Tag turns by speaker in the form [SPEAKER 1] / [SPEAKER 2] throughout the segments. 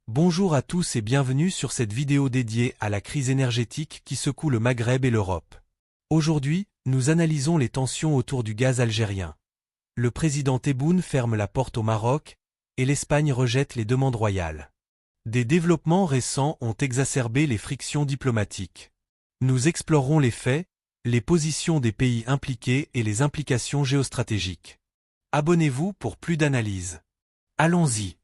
[SPEAKER 1] Bonjour à tous et bienvenue sur cette vidéo dédiée à la crise énergétique qui secoue le Maghreb et l'Europe. Aujourd'hui, nous analysons les tensions autour du gaz algérien. Le président Tebboune ferme la porte au Maroc, et l'Espagne rejette les demandes royales. Des développements récents ont exacerbé les frictions diplomatiques. Nous explorerons les faits, les positions des pays impliqués et les implications géostratégiques. Abonnez-vous pour plus d'analyses. Allons-y.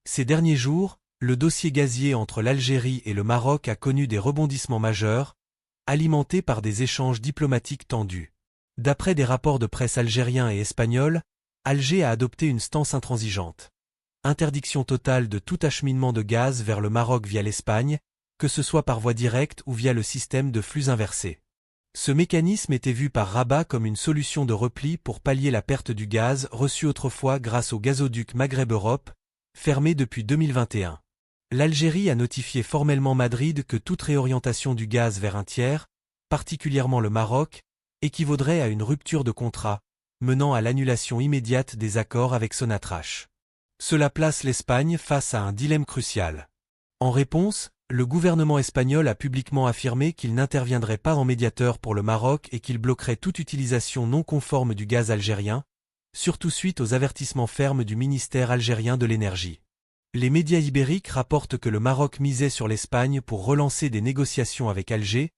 [SPEAKER 1] Ces derniers jours, le dossier gazier entre l'Algérie et le Maroc a connu des rebondissements majeurs, alimentés par des échanges diplomatiques tendus. D'après des rapports de presse algériens et espagnols, Alger a adopté une stance intransigeante. Interdiction totale de tout acheminement de gaz vers le Maroc via l'Espagne, que ce soit par voie directe ou via le système de flux inversés. Ce mécanisme était vu par Rabat comme une solution de repli pour pallier la perte du gaz reçu autrefois grâce au gazoduc Maghreb-Europe, fermé depuis 2021. L'Algérie a notifié formellement Madrid que toute réorientation du gaz vers un tiers, particulièrement le Maroc, équivaudrait à une rupture de contrat, menant à l'annulation immédiate des accords avec Sonatrach. Cela place l'Espagne face à un dilemme crucial. En réponse, le gouvernement espagnol a publiquement affirmé qu'il n'interviendrait pas en médiateur pour le Maroc et qu'il bloquerait toute utilisation non conforme du gaz algérien, surtout suite aux avertissements fermes du ministère algérien de l'énergie. Les médias ibériques rapportent que le Maroc misait sur l'Espagne pour relancer des négociations avec Alger,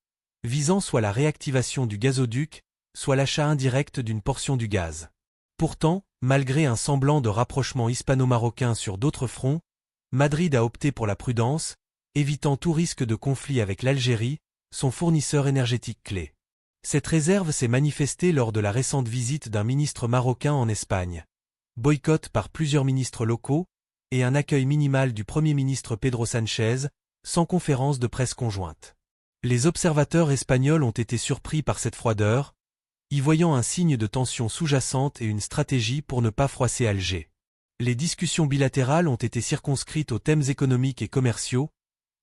[SPEAKER 1] visant soit la réactivation du gazoduc, soit l'achat indirect d'une portion du gaz. Pourtant, malgré un semblant de rapprochement hispano-marocain sur d'autres fronts, Madrid a opté pour la prudence, évitant tout risque de conflit avec l'Algérie, son fournisseur énergétique clé. Cette réserve s'est manifestée lors de la récente visite d'un ministre marocain en Espagne. Boycott par plusieurs ministres locaux, et un accueil minimal du Premier ministre Pedro Sánchez, sans conférence de presse conjointe. Les observateurs espagnols ont été surpris par cette froideur, y voyant un signe de tension sous-jacente et une stratégie pour ne pas froisser Alger. Les discussions bilatérales ont été circonscrites aux thèmes économiques et commerciaux,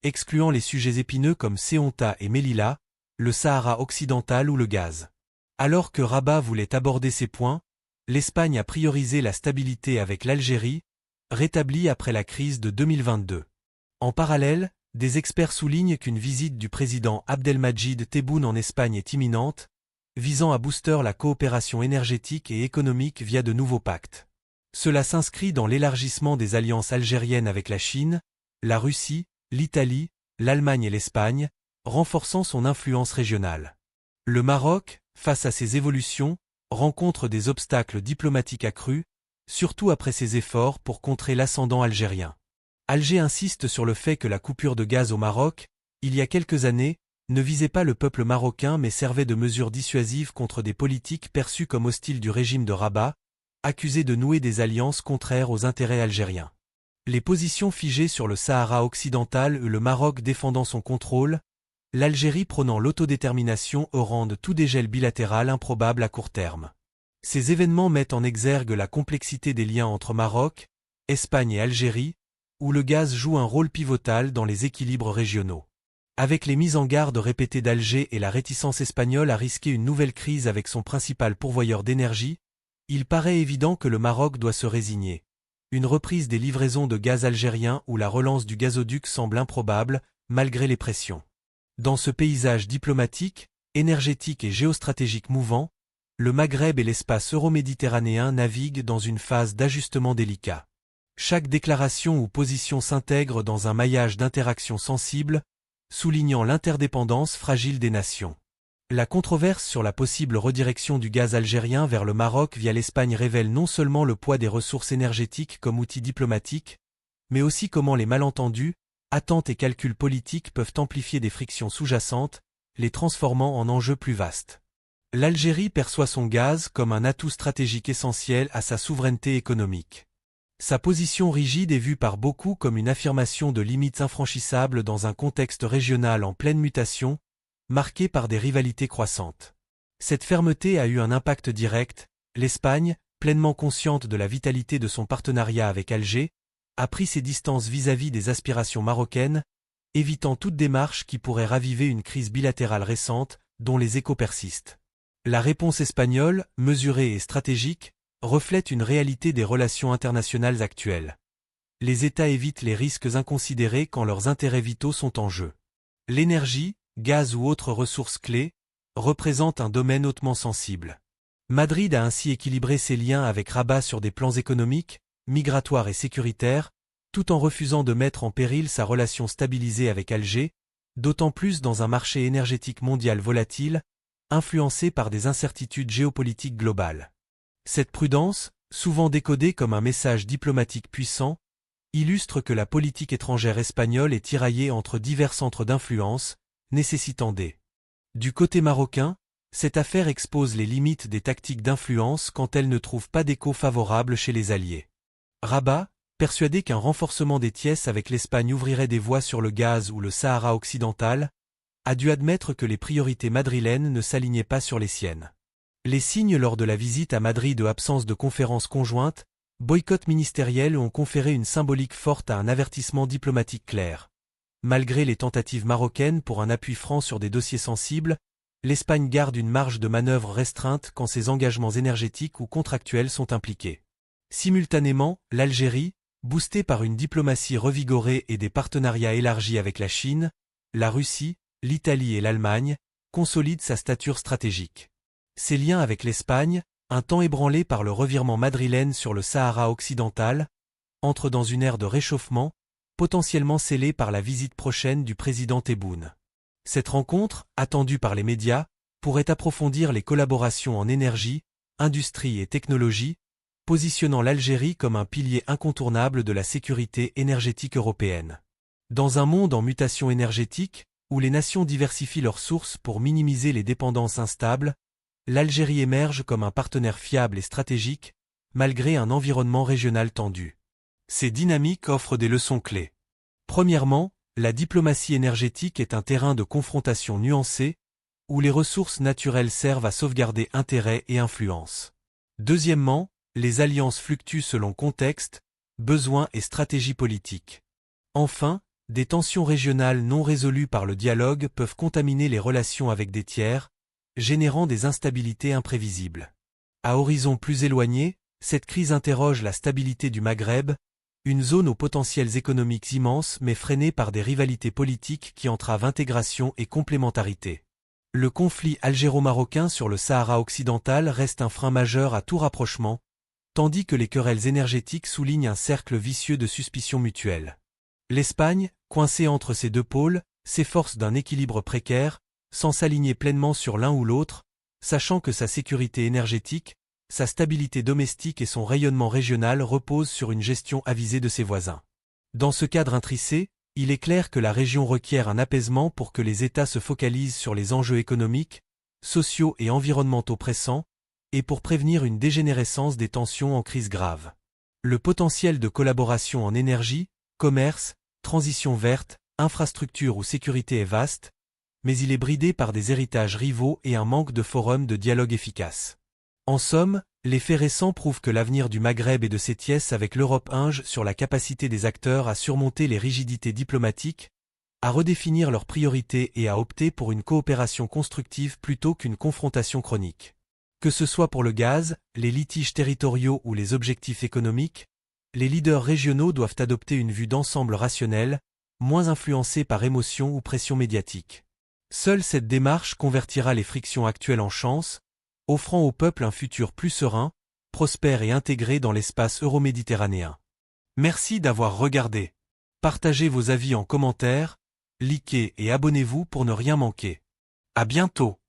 [SPEAKER 1] excluant les sujets épineux comme Ceuta et Melilla, le Sahara occidental ou le gaz. Alors que Rabat voulait aborder ces points, l'Espagne a priorisé la stabilité avec l'Algérie, rétablie après la crise de 2022. En parallèle, des experts soulignent qu'une visite du président Abdelmadjid Tebboune en Espagne est imminente, visant à booster la coopération énergétique et économique via de nouveaux pactes. Cela s'inscrit dans l'élargissement des alliances algériennes avec la Chine, la Russie, l'Italie, l'Allemagne et l'Espagne, renforçant son influence régionale. Le Maroc, face à ces évolutions, rencontre des obstacles diplomatiques accrus, surtout après ses efforts pour contrer l'ascendant algérien. Alger insiste sur le fait que la coupure de gaz au Maroc, il y a quelques années, ne visait pas le peuple marocain mais servait de mesure dissuasive contre des politiques perçues comme hostiles du régime de Rabat, accusés de nouer des alliances contraires aux intérêts algériens. Les positions figées sur le Sahara occidental et le Maroc défendant son contrôle, l'Algérie prônant l'autodétermination rendent tout dégel bilatéral improbable à court terme. Ces événements mettent en exergue la complexité des liens entre Maroc, Espagne et Algérie, où le gaz joue un rôle pivotal dans les équilibres régionaux. Avec les mises en garde répétées d'Alger et la réticence espagnole à risquer une nouvelle crise avec son principal pourvoyeur d'énergie, il paraît évident que le Maroc doit se résigner. Une reprise des livraisons de gaz algérien ou la relance du gazoduc semble improbable, malgré les pressions. Dans ce paysage diplomatique, énergétique et géostratégique mouvant, le Maghreb et l'espace euro-méditerranéen naviguent dans une phase d'ajustement délicat. Chaque déclaration ou position s'intègre dans un maillage d'interactions sensibles, soulignant l'interdépendance fragile des nations. La controverse sur la possible redirection du gaz algérien vers le Maroc via l'Espagne révèle non seulement le poids des ressources énergétiques comme outil diplomatique, mais aussi comment les malentendus, attentes et calculs politiques peuvent amplifier des frictions sous-jacentes, les transformant en enjeux plus vastes. L'Algérie perçoit son gaz comme un atout stratégique essentiel à sa souveraineté économique. Sa position rigide est vue par beaucoup comme une affirmation de limites infranchissables dans un contexte régional en pleine mutation, marqué par des rivalités croissantes. Cette fermeté a eu un impact direct, l'Espagne, pleinement consciente de la vitalité de son partenariat avec Alger, a pris ses distances vis-à-vis des aspirations marocaines, évitant toute démarche qui pourrait raviver une crise bilatérale récente, dont les échos persistent. La réponse espagnole, mesurée et stratégique, reflète une réalité des relations internationales actuelles. les États évitent les risques inconsidérés quand leurs intérêts vitaux sont en jeu. L'énergie, gaz ou autres ressources clés, représente un domaine hautement sensible. Madrid a ainsi équilibré ses liens avec Rabat sur des plans économiques, migratoires et sécuritaires, tout en refusant de mettre en péril sa relation stabilisée avec Alger, d'autant plus dans un marché énergétique mondial volatile, influencé par des incertitudes géopolitiques globales. Cette prudence, souvent décodée comme un message diplomatique puissant, illustre que la politique étrangère espagnole est tiraillée entre divers centres d'influence, nécessitant Du côté marocain, cette affaire expose les limites des tactiques d'influence quand elles ne trouvent pas d'écho favorable chez les alliés. Rabat, persuadé qu'un renforcement des TIES avec l'Espagne ouvrirait des voies sur le gaz ou le Sahara occidental, a dû admettre que les priorités madrilènes ne s'alignaient pas sur les siennes. Les signes lors de la visite à Madrid de absence de conférences conjointes, boycott ministériel ont conféré une symbolique forte à un avertissement diplomatique clair. Malgré les tentatives marocaines pour un appui franc sur des dossiers sensibles, l'Espagne garde une marge de manœuvre restreinte quand ses engagements énergétiques ou contractuels sont impliqués. Simultanément, l'Algérie, boostée par une diplomatie revigorée et des partenariats élargis avec la Chine, la Russie, l'Italie et l'Allemagne, consolide sa stature stratégique. Ses liens avec l'Espagne, un temps ébranlés par le revirement madrilène sur le Sahara occidental, entrent dans une ère de réchauffement, potentiellement scellée par la visite prochaine du président Tebboune. Cette rencontre, attendue par les médias, pourrait approfondir les collaborations en énergie, industrie et technologie, positionnant l'Algérie comme un pilier incontournable de la sécurité énergétique européenne. Dans un monde en mutation énergétique, où les nations diversifient leurs sources pour minimiser les dépendances instables, l'Algérie émerge comme un partenaire fiable et stratégique, malgré un environnement régional tendu. Ces dynamiques offrent des leçons clés. Premièrement, la diplomatie énergétique est un terrain de confrontation nuancé, où les ressources naturelles servent à sauvegarder intérêts et influences. Deuxièmement, les alliances fluctuent selon contexte, besoins et stratégies politiques. Enfin, des tensions régionales non résolues par le dialogue peuvent contaminer les relations avec des tiers, générant des instabilités imprévisibles. À horizon plus éloigné, cette crise interroge la stabilité du Maghreb, une zone aux potentiels économiques immenses mais freinée par des rivalités politiques qui entravent intégration et complémentarité. Le conflit algéro-marocain sur le Sahara occidental reste un frein majeur à tout rapprochement, tandis que les querelles énergétiques soulignent un cercle vicieux de suspicion mutuelle. L'Espagne, coincée entre ces deux pôles, s'efforce d'un équilibre précaire, sans s'aligner pleinement sur l'un ou l'autre, sachant que sa sécurité énergétique, sa stabilité domestique et son rayonnement régional reposent sur une gestion avisée de ses voisins. Dans ce cadre intricé, il est clair que la région requiert un apaisement pour que les États se focalisent sur les enjeux économiques, sociaux et environnementaux pressants, et pour prévenir une dégénérescence des tensions en crise grave. Le potentiel de collaboration en énergie, commerce, transition verte, infrastructure ou sécurité est vaste, mais il est bridé par des héritages rivaux et un manque de forums de dialogue efficaces. En somme, les faits récents prouvent que l'avenir du Maghreb et de ses tiesses avec l'Europe hinge sur la capacité des acteurs à surmonter les rigidités diplomatiques, à redéfinir leurs priorités et à opter pour une coopération constructive plutôt qu'une confrontation chronique. Que ce soit pour le gaz, les litiges territoriaux ou les objectifs économiques, les leaders régionaux doivent adopter une vue d'ensemble rationnelle, moins influencée par émotion ou pression médiatique. Seule cette démarche convertira les frictions actuelles en chances, offrant au peuple un futur plus serein, prospère et intégré dans l'espace euroméditerranéen. Merci d'avoir regardé. Partagez vos avis en commentaire, likez et abonnez-vous pour ne rien manquer. À bientôt.